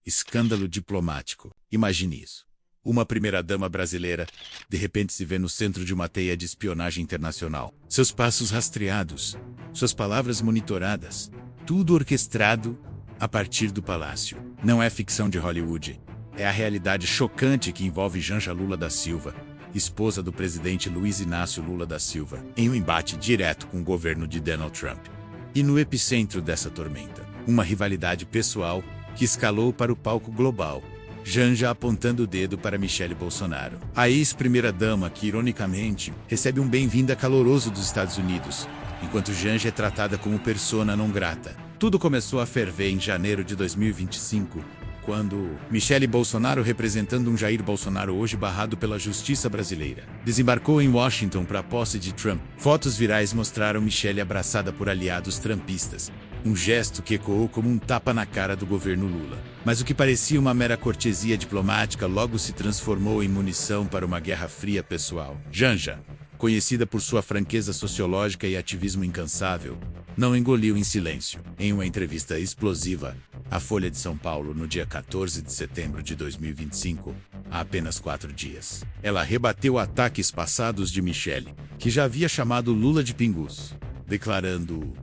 Escândalo diplomático. Imagine isso. Uma primeira-dama brasileira, de repente se vê no centro de uma teia de espionagem internacional. Seus passos rastreados, suas palavras monitoradas, tudo orquestrado a partir do palácio. Não é ficção de Hollywood. É a realidade chocante que envolve Janja Lula da Silva, esposa do presidente Luiz Inácio Lula da Silva, em um embate direto com o governo de Donald Trump. E no epicentro dessa tormenta, uma rivalidade pessoal que escalou para o palco global. Janja apontando o dedo para Michele Bolsonaro, a ex-primeira-dama que, ironicamente, recebe um bem-vinda caloroso dos Estados Unidos, enquanto Janja é tratada como persona não grata. Tudo começou a ferver em janeiro de 2025, quando Michele Bolsonaro, representando um Jair Bolsonaro hoje barrado pela justiça brasileira, desembarcou em Washington para a posse de Trump. Fotos virais mostraram Michele abraçada por aliados trumpistas, um gesto que ecoou como um tapa na cara do governo Lula. Mas o que parecia uma mera cortesia diplomática logo se transformou em munição para uma guerra fria pessoal. Janja, conhecida por sua franqueza sociológica e ativismo incansável, não engoliu em silêncio. Em uma entrevista explosiva à Folha de São Paulo no dia 14 de setembro de 2025, há apenas 4 dias, ela rebateu ataques passados de Michele, que já havia chamado Lula de pinguço, declarando: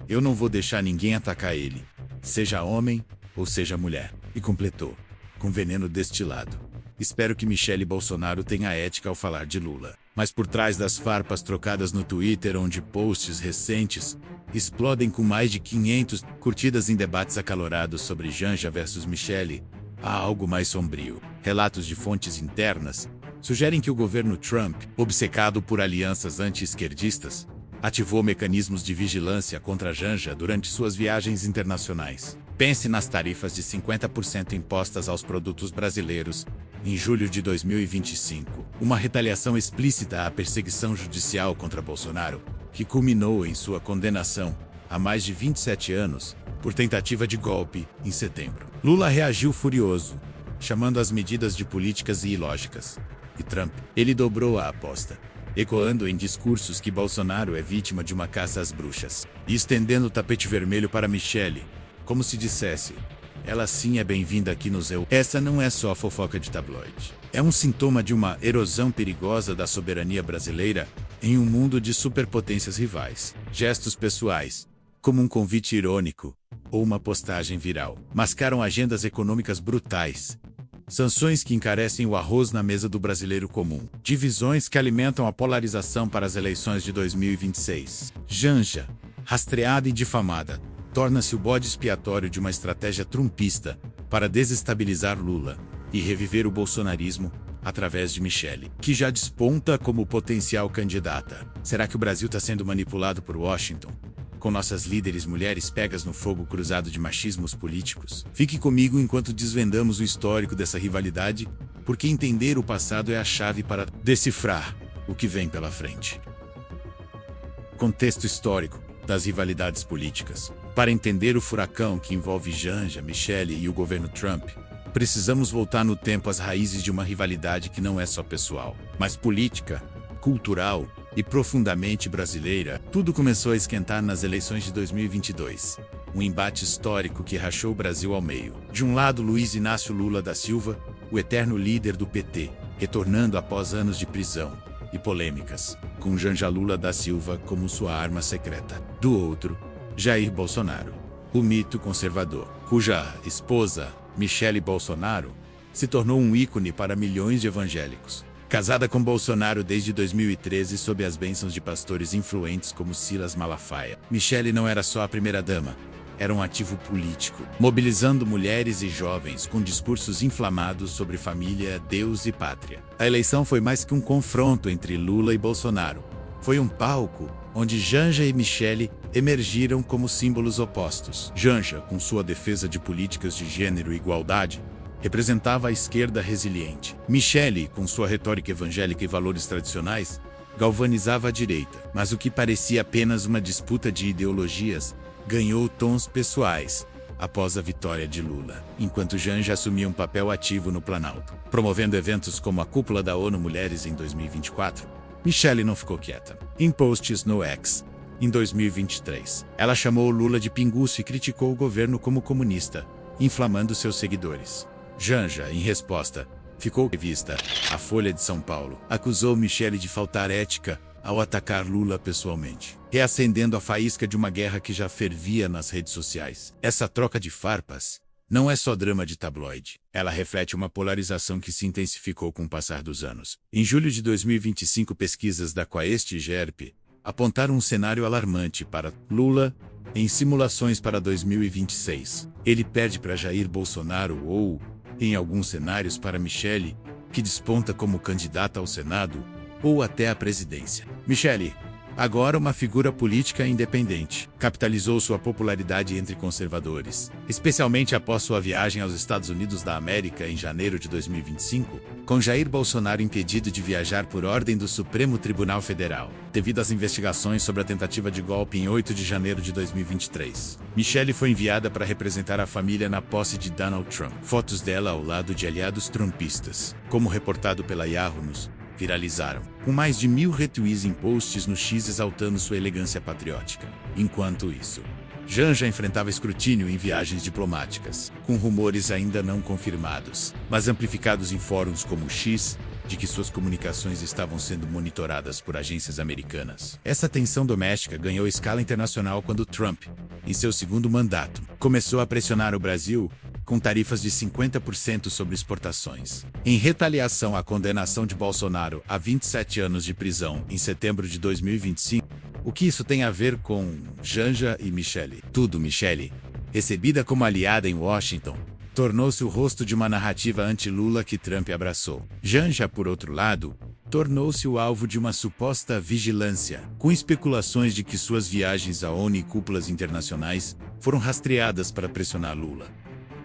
"Eu não vou deixar ninguém atacar ele, seja homem ou seja mulher", e completou, com veneno destilado: "Espero que Michele Bolsonaro tenha ética ao falar de Lula." Mas por trás das farpas trocadas no Twitter, onde posts recentes explodem com mais de 500 curtidas em debates acalorados sobre Janja versus Michele, há algo mais sombrio. Relatos de fontes internas sugerem que o governo Trump, obcecado por alianças anti-esquerdistas, ativou mecanismos de vigilância contra Janja durante suas viagens internacionais. Pense nas tarifas de 50% impostas aos produtos brasileiros em julho de 2025, uma retaliação explícita à perseguição judicial contra Bolsonaro, que culminou em sua condenação a mais de 27 anos por tentativa de golpe em setembro. Lula reagiu furioso, chamando as medidas de políticas e ilógicas. E Trump, ele dobrou a aposta, ecoando em discursos que Bolsonaro é vítima de uma caça às bruxas, e estendendo o tapete vermelho para Michele, como se dissesse: "Ela sim é bem-vinda aqui no ZEU." Essa não é só fofoca de tabloide. É um sintoma de uma erosão perigosa da soberania brasileira em um mundo de superpotências rivais. Gestos pessoais, como um convite irônico ou uma postagem viral, mascaram agendas econômicas brutais. Sanções que encarecem o arroz na mesa do brasileiro comum. Divisões que alimentam a polarização para as eleições de 2026. Janja, rastreada e difamada, torna-se o bode expiatório de uma estratégia trumpista para desestabilizar Lula e reviver o bolsonarismo através de Michele, que já desponta como potencial candidata. Será que o Brasil está sendo manipulado por Washington, com nossas líderes mulheres pegas no fogo cruzado de machismos políticos? Fique comigo enquanto desvendamos o histórico dessa rivalidade, porque entender o passado é a chave para decifrar o que vem pela frente. Contexto histórico das rivalidades políticas. Para entender o furacão que envolve Janja, Michele e o governo Trump, precisamos voltar no tempo às raízes de uma rivalidade que não é só pessoal, mas política, cultural e profundamente brasileira. Tudo começou a esquentar nas eleições de 2022. Um embate histórico que rachou o Brasil ao meio. De um lado, Luiz Inácio Lula da Silva, o eterno líder do PT, retornando após anos de prisão e polêmicas, com Janja Lula da Silva como sua arma secreta. Do outro, Jair Bolsonaro, o mito conservador, cuja esposa, Michele Bolsonaro, se tornou um ícone para milhões de evangélicos. Casada com Bolsonaro desde 2013 sob as bênçãos de pastores influentes como Silas Malafaia, Michele não era só a primeira-dama, era um ativo político, mobilizando mulheres e jovens com discursos inflamados sobre família, Deus e pátria. A eleição foi mais que um confronto entre Lula e Bolsonaro. Foi um palco onde Janja e Michele emergiram como símbolos opostos. Janja, com sua defesa de políticas de gênero e igualdade, representava a esquerda resiliente. Michele, com sua retórica evangélica e valores tradicionais, galvanizava a direita. Mas o que parecia apenas uma disputa de ideologias ganhou tons pessoais após a vitória de Lula, enquanto Janja assumia um papel ativo no Planalto, promovendo eventos como a Cúpula da ONU Mulheres em 2024. Michele não ficou quieta. Em posts no X, em 2023, ela chamou Lula de pinguço e criticou o governo como comunista, inflamando seus seguidores. Janja, em resposta, ficou revista. A Folha de São Paulo acusou Michele de faltar ética ao atacar Lula pessoalmente, reacendendo a faísca de uma guerra que já fervia nas redes sociais. Essa troca de farpas não é só drama de tabloide. Ela reflete uma polarização que se intensificou com o passar dos anos. Em julho de 2025, pesquisas da Quaest e GERP apontaram um cenário alarmante para Lula em simulações para 2026. Ele perde para Jair Bolsonaro ou, em alguns cenários, para Michele, que desponta como candidata ao Senado ou até à presidência. Michele, agora uma figura política independente, capitalizou sua popularidade entre conservadores, especialmente após sua viagem aos Estados Unidos da América em janeiro de 2025, com Jair Bolsonaro impedido de viajar por ordem do Supremo Tribunal Federal, devido às investigações sobre a tentativa de golpe em 8 de janeiro de 2023. Michele foi enviada para representar a família na posse de Donald Trump. Fotos dela ao lado de aliados trumpistas, como reportado pela Yahoo News, viralizaram, com mais de 1000 retweets em posts no X exaltando sua elegância patriótica. Enquanto isso, Janja enfrentava escrutínio em viagens diplomáticas, com rumores ainda não confirmados, mas amplificados em fóruns como o X, de que suas comunicações estavam sendo monitoradas por agências americanas. Essa tensão doméstica ganhou escala internacional quando Trump, em seu segundo mandato, começou a pressionar o Brasil com tarifas de 50% sobre exportações. Em retaliação à condenação de Bolsonaro a 27 anos de prisão em setembro de 2025, o que isso tem a ver com Janja e Michele? Tudo. Michele, recebida como aliada em Washington, tornou-se o rosto de uma narrativa anti-Lula que Trump abraçou. Janja, por outro lado, tornou-se o alvo de uma suposta vigilância, com especulações de que suas viagens à ONU e cúpulas internacionais foram rastreadas para pressionar Lula.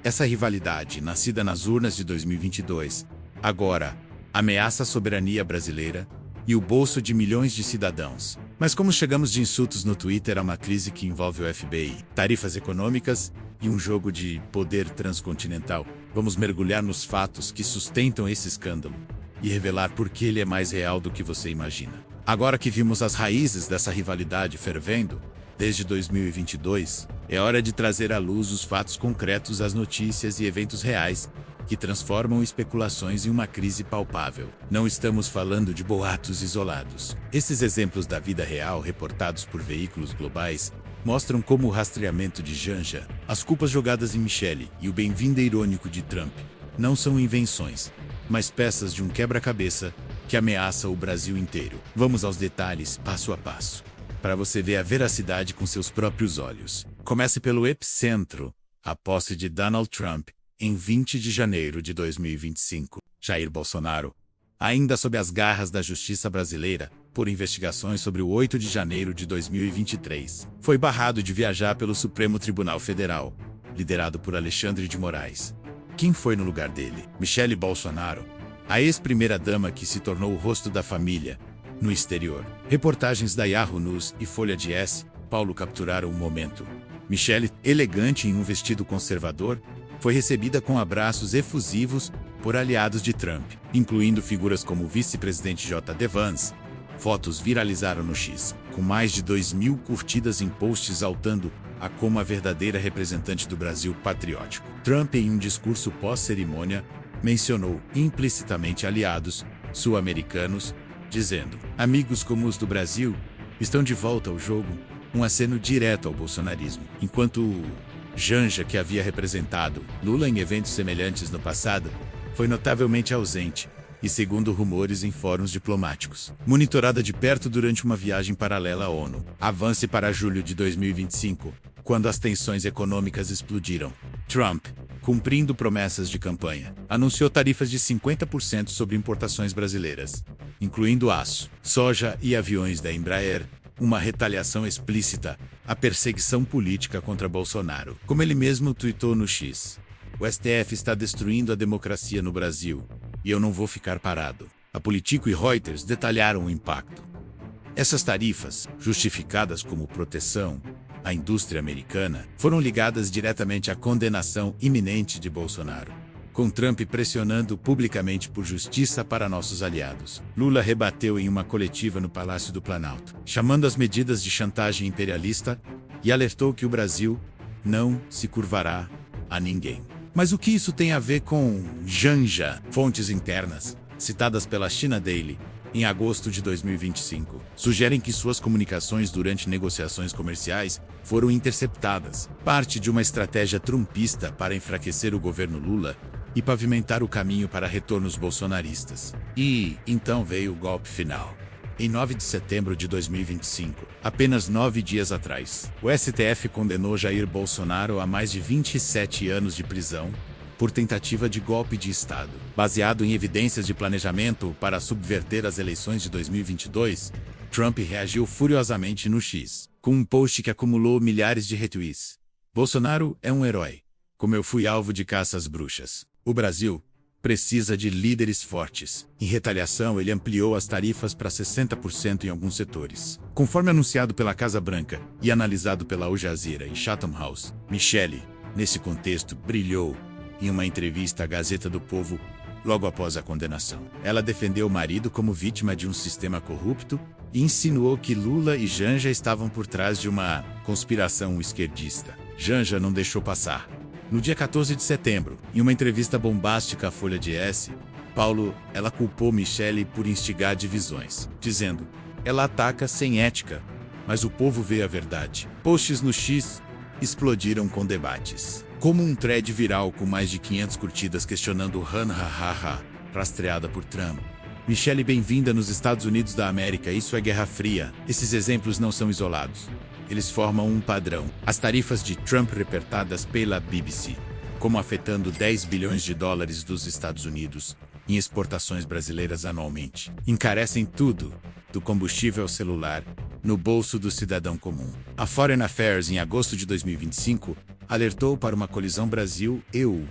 Essa rivalidade, nascida nas urnas de 2022, agora ameaça a soberania brasileira e o bolso de milhões de cidadãos. Mas como chegamos de insultos no Twitter a uma crise que envolve o FBI, tarifas econômicas e um jogo de poder transcontinental, vamos mergulhar nos fatos que sustentam esse escândalo e revelar por que ele é mais real do que você imagina. Agora que vimos as raízes dessa rivalidade fervendo, desde 2022, é hora de trazer à luz os fatos concretos, as notícias e eventos reais que transformam especulações em uma crise palpável. Não estamos falando de boatos isolados. Esses exemplos da vida real, reportados por veículos globais, mostram como o rastreamento de Janja, as culpas jogadas em Michele e o bem-vindo irônico de Trump não são invenções, mas peças de um quebra-cabeça que ameaça o Brasil inteiro. Vamos aos detalhes, passo a passo, para você ver a veracidade com seus próprios olhos. Comece pelo epicentro, a posse de Donald Trump, em 20 de janeiro de 2025. Jair Bolsonaro, ainda sob as garras da justiça brasileira, por investigações sobre o 8 de janeiro de 2023, foi barrado de viajar pelo Supremo Tribunal Federal, liderado por Alexandre de Moraes. Quem foi no lugar dele? Michele Bolsonaro, a ex-primeira-dama que se tornou o rosto da família no exterior. Reportagens da Yahoo News e Folha de S. Paulo capturaram o momento. Michele, elegante em um vestido conservador, foi recebida com abraços efusivos por aliados de Trump, incluindo figuras como o vice-presidente J.D. Vance. Fotos viralizaram no X, com mais de 2.000 curtidas em posts exaltando a como a verdadeira representante do Brasil patriótico. Trump, em um discurso pós-cerimônia, mencionou implicitamente aliados sul-americanos, dizendo: amigos como os do Brasil estão de volta ao jogo, um aceno direto ao bolsonarismo. Enquanto Janja, que havia representado Lula em eventos semelhantes no passado, foi notavelmente ausente e, segundo rumores em fóruns diplomáticos, monitorada de perto durante uma viagem paralela à ONU. Avance para julho de 2025, quando as tensões econômicas explodiram. Trump, cumprindo promessas de campanha, anunciou tarifas de 50% sobre importações brasileiras, incluindo aço, soja e aviões da Embraer, uma retaliação explícita à perseguição política contra Bolsonaro. Como ele mesmo tuitou no X, o STF está destruindo a democracia no Brasil, e eu não vou ficar parado. A Politico e Reuters detalharam o impacto. Essas tarifas, justificadas como proteção à indústria americana, foram ligadas diretamente à condenação iminente de Bolsonaro, com Trump pressionando publicamente por justiça para nossos aliados. Lula rebateu em uma coletiva no Palácio do Planalto, chamando as medidas de chantagem imperialista, e alertou que o Brasil não se curvará a ninguém. Mas o que isso tem a ver com Janja? Fontes internas, citadas pela China Daily, em agosto de 2025, sugerem que suas comunicações durante negociações comerciais foram interceptadas, parte de uma estratégia trumpista para enfraquecer o governo Lula e pavimentar o caminho para retornos bolsonaristas. E então veio o golpe final. Em 9 de setembro de 2025, apenas 9 dias atrás, o STF condenou Jair Bolsonaro a mais de 27 anos de prisão por tentativa de golpe de Estado. Baseado em evidências de planejamento para subverter as eleições de 2022, Trump reagiu furiosamente no X, com um post que acumulou milhares de retweets. Bolsonaro é um herói. Como eu fui alvo de caça às bruxas. O Brasil precisa de líderes fortes. Em retaliação, ele ampliou as tarifas para 60% em alguns setores. Conforme anunciado pela Casa Branca e analisado pela Al Jazeera e Chatham House, Michelle, nesse contexto, brilhou em uma entrevista à Gazeta do Povo logo após a condenação. Ela defendeu o marido como vítima de um sistema corrupto e insinuou que Lula e Janja estavam por trás de uma conspiração esquerdista. Janja não deixou passar. No dia 14 de setembro, em uma entrevista bombástica à Folha de S, ela culpou Michelle por instigar divisões, dizendo: ela ataca sem ética, mas o povo vê a verdade. Posts no X explodiram com debates, como um thread viral com mais de 500 curtidas questionando Han hahaha, rastreada por Trump. Michelle, bem-vinda nos Estados Unidos da América, isso é Guerra Fria. Esses exemplos não são isolados. Eles formam um padrão. As tarifas de Trump reportadas pela BBC, como afetando 10 bilhões de dólares dos Estados Unidos em exportações brasileiras anualmente, encarecem tudo, do combustível ao celular, no bolso do cidadão comum. A Foreign Affairs, em agosto de 2025, alertou para uma colisão Brasil-EU,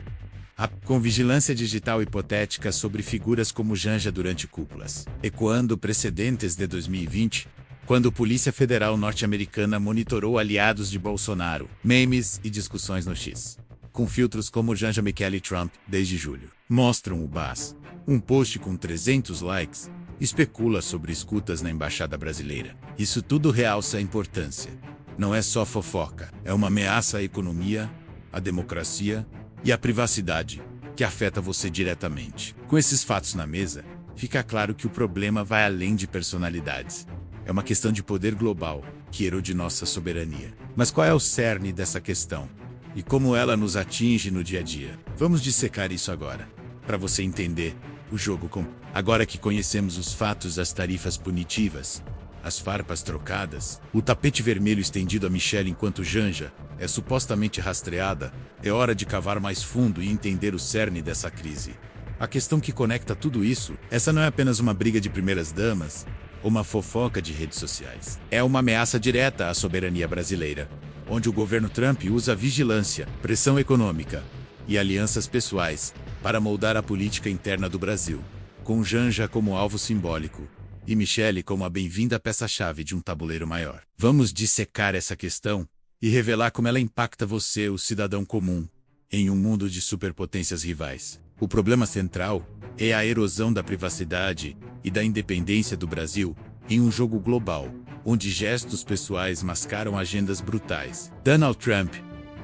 com vigilância digital hipotética sobre figuras como Janja durante cúpulas, ecoando precedentes de 2020, quando a Polícia Federal norte-americana monitorou aliados de Bolsonaro, memes e discussões no X, com filtros como Janja Michele Trump desde julho. Mostram o BAS. Um post com 300 likes especula sobre escutas na Embaixada Brasileira. Isso tudo realça a importância. Não é só fofoca, é uma ameaça à economia, à democracia e à privacidade, que afeta você diretamente. Com esses fatos na mesa, fica claro que o problema vai além de personalidades. É uma questão de poder global, que erode nossa soberania. Mas qual é o cerne dessa questão? E como ela nos atinge no dia a dia? Vamos dissecar isso agora, para você entender o jogo com. Agora que conhecemos os fatos das tarifas punitivas, as farpas trocadas, o tapete vermelho estendido a Michelle enquanto Janja é supostamente rastreada, é hora de cavar mais fundo e entender o cerne dessa crise. A questão que conecta tudo isso, essa não é apenas uma briga de primeiras damas, uma fofoca de redes sociais. É uma ameaça direta à soberania brasileira, onde o governo Trump usa vigilância, pressão econômica e alianças pessoais para moldar a política interna do Brasil, com Janja como alvo simbólico e Michelle como a bem-vinda peça-chave de um tabuleiro maior. Vamos dissecar essa questão e revelar como ela impacta você, o cidadão comum, em um mundo de superpotências rivais. O problema central é a erosão da privacidade e da independência do Brasil em um jogo global, onde gestos pessoais mascaram agendas brutais. Donald Trump,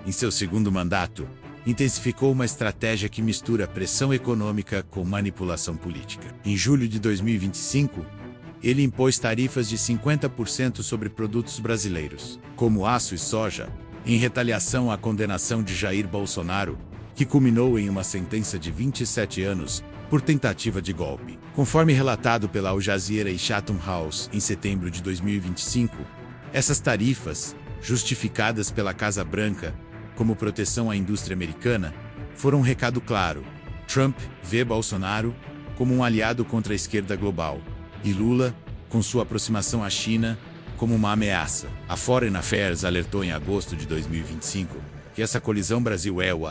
em seu segundo mandato, intensificou uma estratégia que mistura pressão econômica com manipulação política. Em julho de 2025, ele impôs tarifas de 50% sobre produtos brasileiros, como aço e soja, em retaliação à condenação de Jair Bolsonaro, que culminou em uma sentença de 27 anos por tentativa de golpe. Conforme relatado pela Al Jazeera e Chatham House em setembro de 2025, essas tarifas, justificadas pela Casa Branca como proteção à indústria americana, foram um recado claro. Trump vê Bolsonaro como um aliado contra a esquerda global, e Lula, com sua aproximação à China, como uma ameaça. A Foreign Affairs alertou em agosto de 2025 que essa colisão Brasil-EU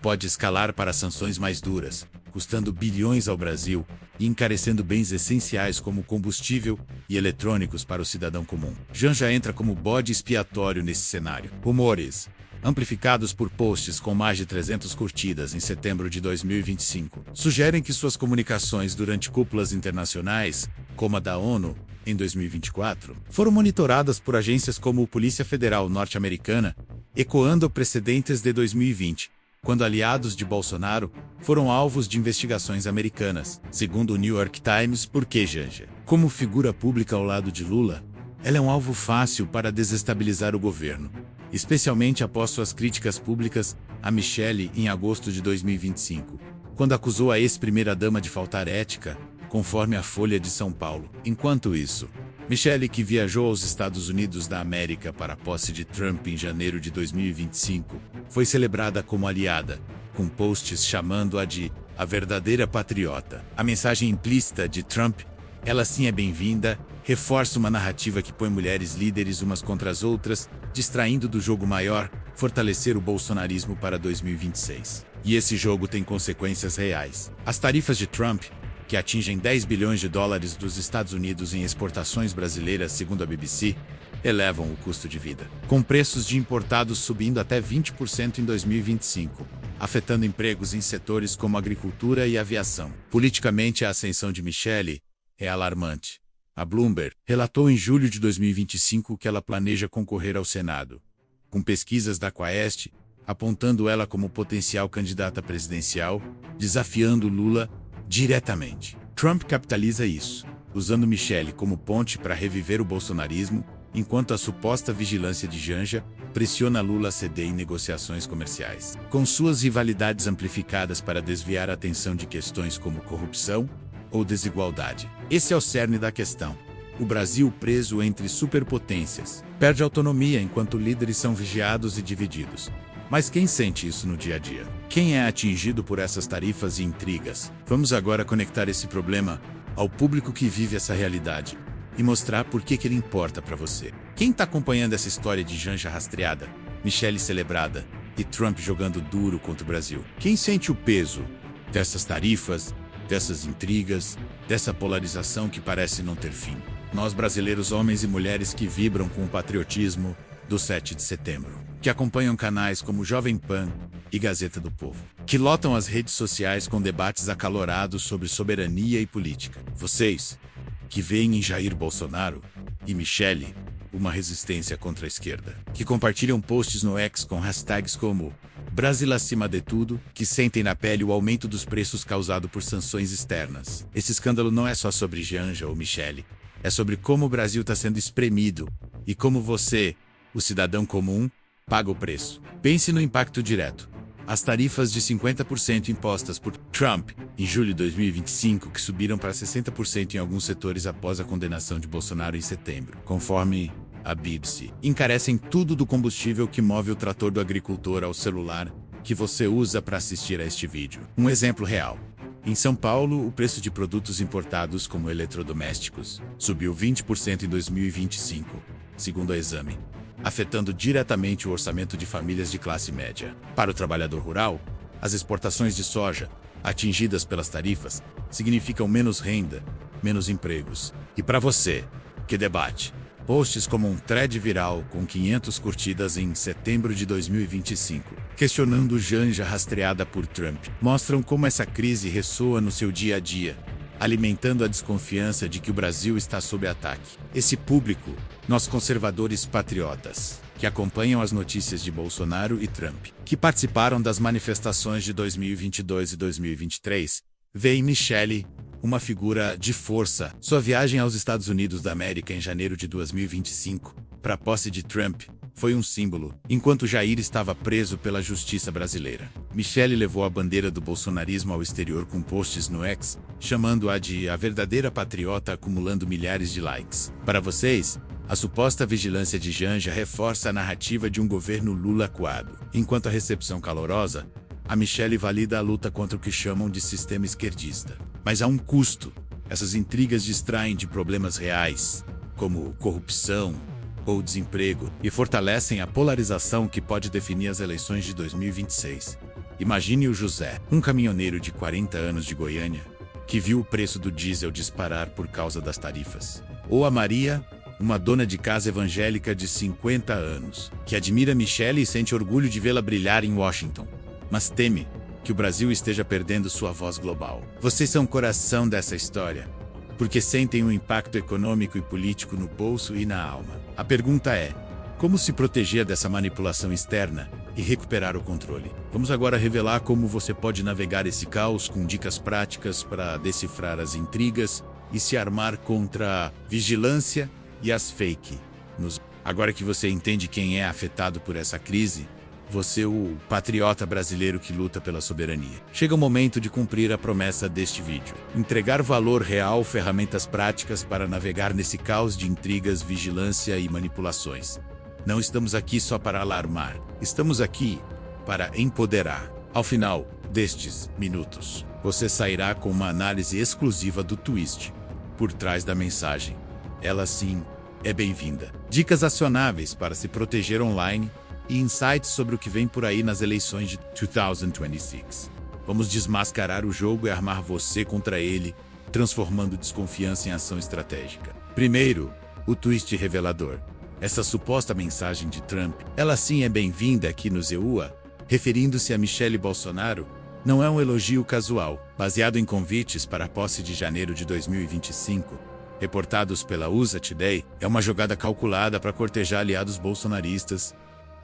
pode escalar para sanções mais duras, custando bilhões ao Brasil e encarecendo bens essenciais como combustível e eletrônicos para o cidadão comum. Janja entra como bode expiatório nesse cenário. Rumores, amplificados por posts com mais de 300 curtidas em setembro de 2025, sugerem que suas comunicações durante cúpulas internacionais, como a da ONU, em 2024, foram monitoradas por agências como a Polícia Federal norte-americana, ecoando precedentes de 2020, quando aliados de Bolsonaro foram alvos de investigações americanas. Segundo o New York Times, por que Janja? Como figura pública ao lado de Lula, ela é um alvo fácil para desestabilizar o governo, especialmente após suas críticas públicas a Michele em agosto de 2025, quando acusou a ex-primeira-dama de faltar ética, conforme a Folha de São Paulo. Enquanto isso, Michele, que viajou aos Estados Unidos da América para a posse de Trump em janeiro de 2025, foi celebrada como aliada, com posts chamando-a de a verdadeira patriota. A mensagem implícita de Trump, ela sim é bem-vinda, reforça uma narrativa que põe mulheres líderes umas contra as outras, distraindo do jogo maior, fortalecer o bolsonarismo para 2026. E esse jogo tem consequências reais. As tarifas de Trump, que atingem 10 bilhões de dólares dos Estados Unidos em exportações brasileiras, segundo a BBC, elevam o custo de vida, com preços de importados subindo até 20% em 2025, afetando empregos em setores como agricultura e aviação. Politicamente, a ascensão de Michele é alarmante. A Bloomberg relatou em julho de 2025 que ela planeja concorrer ao Senado, com pesquisas da Quaest apontando ela como potencial candidata presidencial, desafiando Lula diretamente. Trump capitaliza isso, usando Michele como ponte para reviver o bolsonarismo, enquanto a suposta vigilância de Janja pressiona Lula a ceder em negociações comerciais, com suas rivalidades amplificadas para desviar a atenção de questões como corrupção ou desigualdade. Esse é o cerne da questão. O Brasil, preso entre superpotências, perde autonomia enquanto líderes são vigiados e divididos. Mas quem sente isso no dia a dia? Quem é atingido por essas tarifas e intrigas? Vamos agora conectar esse problema ao público que vive essa realidade e mostrar por que ele importa para você. Quem está acompanhando essa história de Janja rastreada, Michele celebrada e Trump jogando duro contra o Brasil? Quem sente o peso dessas tarifas, dessas intrigas, dessa polarização que parece não ter fim? Nós brasileiros, homens e mulheres que vibram com o patriotismo do 7 de setembro, que acompanham canais como Jovem Pan e Gazeta do Povo, que lotam as redes sociais com debates acalorados sobre soberania e política. Vocês, que veem em Jair Bolsonaro e Michele uma resistência contra a esquerda, que compartilham posts no X com hashtags como Brasil acima de tudo, que sentem na pele o aumento dos preços causado por sanções externas. Esse escândalo não é só sobre Janja ou Michele, é sobre como o Brasil está sendo espremido e como você, o cidadão comum, paga o preço. Pense no impacto direto. As tarifas de 50% impostas por Trump em julho de 2025, que subiram para 60% em alguns setores após a condenação de Bolsonaro em setembro, conforme a BBC, encarecem tudo do combustível que move o trator do agricultor ao celular que você usa para assistir a este vídeo. Um exemplo real. Em São Paulo, o preço de produtos importados como eletrodomésticos subiu 20% em 2025, segundo a Exame, afetando diretamente o orçamento de famílias de classe média. Para o trabalhador rural, as exportações de soja, atingidas pelas tarifas, significam menos renda, menos empregos. E para você, que debate, posts como um thread viral com 500 curtidas em setembro de 2025, questionando Janja rastreada por Trump, mostram como essa crise ressoa no seu dia a dia, alimentando a desconfiança de que o Brasil está sob ataque. Esse público, nós conservadores patriotas, que acompanham as notícias de Bolsonaro e Trump, que participaram das manifestações de 2022 e 2023, vê em Michele uma figura de força. Sua viagem aos Estados Unidos da América em janeiro de 2025, para a posse de Trump, foi um símbolo, enquanto Jair estava preso pela justiça brasileira. Michele levou a bandeira do bolsonarismo ao exterior com posts no X, chamando-a de a verdadeira patriota, acumulando milhares de likes. Para vocês, a suposta vigilância de Janja reforça a narrativa de um governo Lula acuado, enquanto a recepção calorosa, a Michele valida a luta contra o que chamam de sistema esquerdista. Mas há um custo. Essas intrigas distraem de problemas reais, como corrupção ou desemprego, e fortalecem a polarização que pode definir as eleições de 2026. Imagine o José, um caminhoneiro de 40 anos de Goiânia, que viu o preço do diesel disparar por causa das tarifas. Ou a Maria, uma dona de casa evangélica de 50 anos, que admira Michele e sente orgulho de vê-la brilhar em Washington, mas teme que o Brasil esteja perdendo sua voz global. Vocês são o coração dessa história, porque sentem um impacto econômico e político no bolso e na alma. A pergunta é, como se proteger dessa manipulação externa e recuperar o controle? Vamos agora revelar como você pode navegar esse caos com dicas práticas para decifrar as intrigas e se armar contra a vigilância e as fake news. Agora que você entende quem é afetado por essa crise, você, o patriota brasileiro que luta pela soberania. Chega o momento de cumprir a promessa deste vídeo. Entregar valor real, ferramentas práticas para navegar nesse caos de intrigas, vigilância e manipulações. Não estamos aqui só para alarmar. Estamos aqui para empoderar. Ao final destes minutos, você sairá com uma análise exclusiva do twist por trás da mensagem. Ela sim é bem-vinda. Dicas acionáveis para se proteger online e insights sobre o que vem por aí nas eleições de 2026. Vamos desmascarar o jogo e armar você contra ele, transformando desconfiança em ação estratégica. Primeiro, o twist revelador. Essa suposta mensagem de Trump, ela sim é bem-vinda aqui no ZEUA, referindo-se a Michelle Bolsonaro, não é um elogio casual, baseado em convites para a posse de janeiro de 2025, reportados pela USA Today, é uma jogada calculada para cortejar aliados bolsonaristas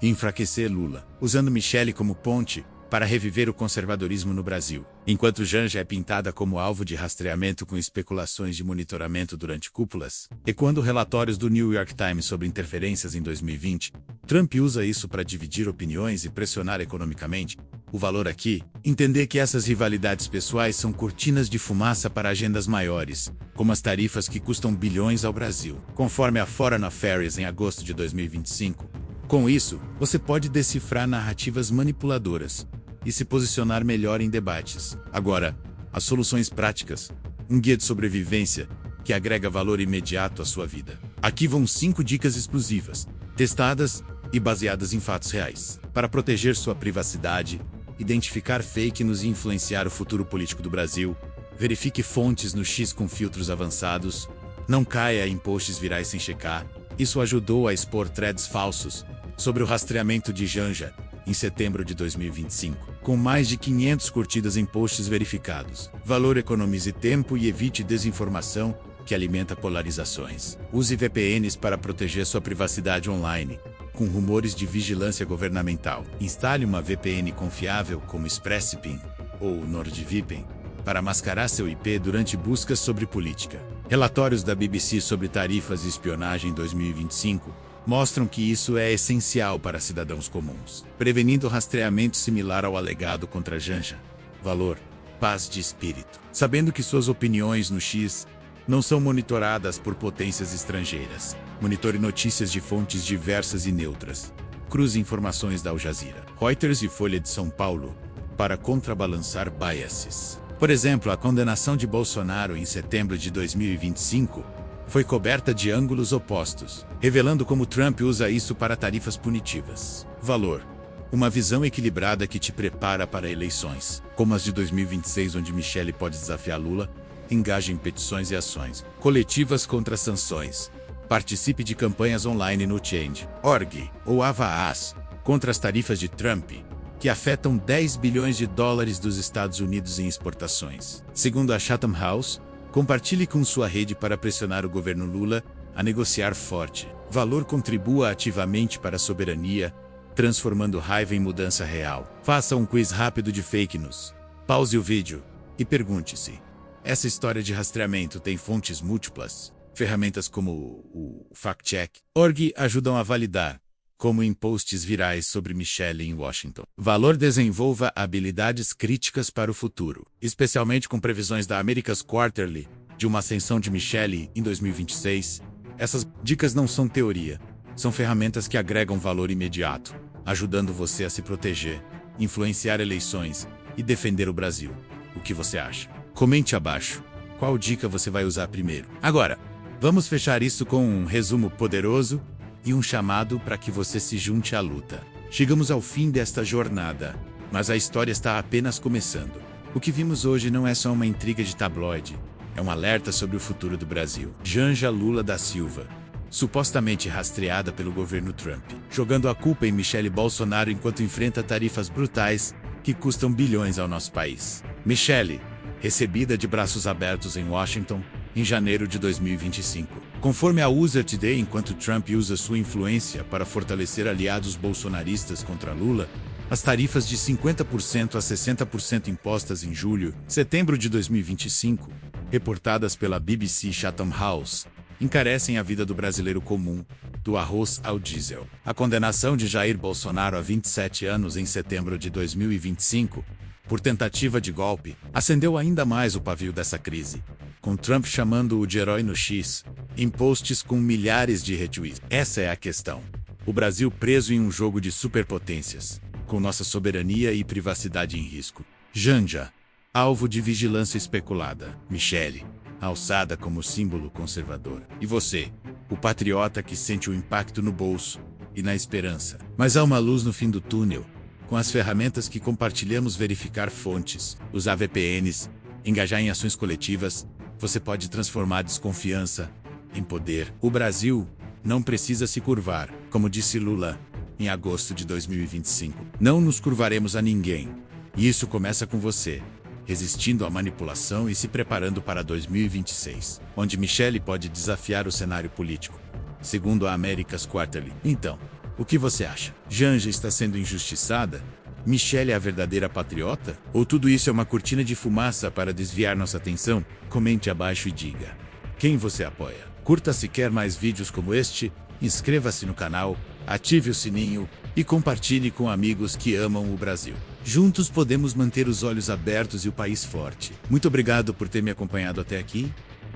e enfraquecer Lula, usando Michelle como ponte para reviver o conservadorismo no Brasil. Enquanto Janja é pintada como alvo de rastreamento com especulações de monitoramento durante cúpulas, ecoando relatórios do New York Times sobre interferências em 2020, Trump usa isso para dividir opiniões e pressionar economicamente. O valor aqui, entender que essas rivalidades pessoais são cortinas de fumaça para agendas maiores, como as tarifas que custam bilhões ao Brasil, conforme a Foreign Affairs em agosto de 2025. Com isso, você pode decifrar narrativas manipuladoras e se posicionar melhor em debates. Agora, as soluções práticas, um guia de sobrevivência que agrega valor imediato à sua vida. Aqui vão 5 dicas exclusivas, testadas e baseadas em fatos reais, para proteger sua privacidade, identificar fake news e influenciar o futuro político do Brasil. Verifique fontes no X com filtros avançados, não caia em posts virais sem checar. Isso ajudou a expor threads falsos sobre o rastreamento de Janja, em setembro de 2025, com mais de 500 curtidas em posts verificados. Valor: economize tempo e evite desinformação que alimenta polarizações. Use VPNs para proteger sua privacidade online, com rumores de vigilância governamental. Instale uma VPN confiável como ExpressVPN ou NordVPN para mascarar seu IP durante buscas sobre política. Relatórios da BBC sobre tarifas e espionagem em 2025 mostram que isso é essencial para cidadãos comuns, prevenindo rastreamento similar ao alegado contra Janja. Valor: paz de espírito. Sabendo que suas opiniões no X não são monitoradas por potências estrangeiras. Monitore notícias de fontes diversas e neutras. Cruze informações da Al Jazeera, Reuters e Folha de São Paulo para contrabalançar biases. Por exemplo, a condenação de Bolsonaro em setembro de 2025 foi coberta de ângulos opostos, revelando como Trump usa isso para tarifas punitivas. Valor: uma visão equilibrada que te prepara para eleições, como as de 2026, onde Michelle pode desafiar Lula. Engaje em petições e ações coletivas contra sanções. Participe de campanhas online no Change.org ou Avaaz contra as tarifas de Trump, que afetam 10 bilhões de dólares dos Estados Unidos em exportações. Segundo a Chatham House, compartilhe com sua rede para pressionar o governo Lula a negociar forte. Valor: contribua ativamente para a soberania, transformando raiva em mudança real. Faça um quiz rápido de fake news. Pause o vídeo e pergunte-se: essa história de rastreamento tem fontes múltiplas? Ferramentas como o FactCheck.org ajudam a validar, como em posts virais sobre Michelle em Washington. Valor: desenvolva habilidades críticas para o futuro, especialmente com previsões da America's Quarterly de uma ascensão de Michelle em 2026. Essas dicas não são teoria, são ferramentas que agregam valor imediato, ajudando você a se proteger, influenciar eleições e defender o Brasil. O que você acha? Comente abaixo. Qual dica você vai usar primeiro? Agora, vamos fechar isso com um resumo poderoso e um chamado para que você se junte à luta. Chegamos ao fim desta jornada, mas a história está apenas começando. O que vimos hoje não é só uma intriga de tabloide, é um alerta sobre o futuro do Brasil. Janja Lula da Silva, supostamente rastreada pelo governo Trump, jogando a culpa em Michelle Bolsonaro enquanto enfrenta tarifas brutais que custam bilhões ao nosso país. Michelle, recebida de braços abertos em Washington em janeiro de 2025. Conforme a USA Today, enquanto Trump usa sua influência para fortalecer aliados bolsonaristas contra Lula, As tarifas de 50% a 60% impostas em julho, setembro de 2025, reportadas pela BBC Chatham House, encarecem a vida do brasileiro comum, do arroz ao diesel. A condenação de Jair Bolsonaro a 27 anos em setembro de 2025, por tentativa de golpe, acendeu ainda mais o pavio dessa crise, com Trump chamando-o de herói no X, em posts com milhares de retweets. Essa é a questão. O Brasil preso em um jogo de superpotências, com nossa soberania e privacidade em risco. Janja, alvo de vigilância especulada. Michele, alçada como símbolo conservador. E você, o patriota que sente o impacto no bolso e na esperança. Mas há uma luz no fim do túnel. Com as ferramentas que compartilhamos, verificar fontes, usar VPNs, engajar em ações coletivas, você pode transformar desconfiança em poder. O Brasil não precisa se curvar, como disse Lula em agosto de 2025. Não nos curvaremos a ninguém. E isso começa com você, resistindo à manipulação e se preparando para 2026, onde Michele pode desafiar o cenário político, segundo a America's Quarterly. Então, o que você acha? Janja está sendo injustiçada? Michele é a verdadeira patriota? Ou tudo isso é uma cortina de fumaça para desviar nossa atenção? Comente abaixo e diga quem você apoia. Curta se quer mais vídeos como este, inscreva-se no canal, ative o sininho e compartilhe com amigos que amam o Brasil. Juntos podemos manter os olhos abertos e o país forte. Muito obrigado por ter me acompanhado até aqui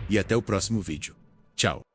e até o próximo vídeo. Tchau.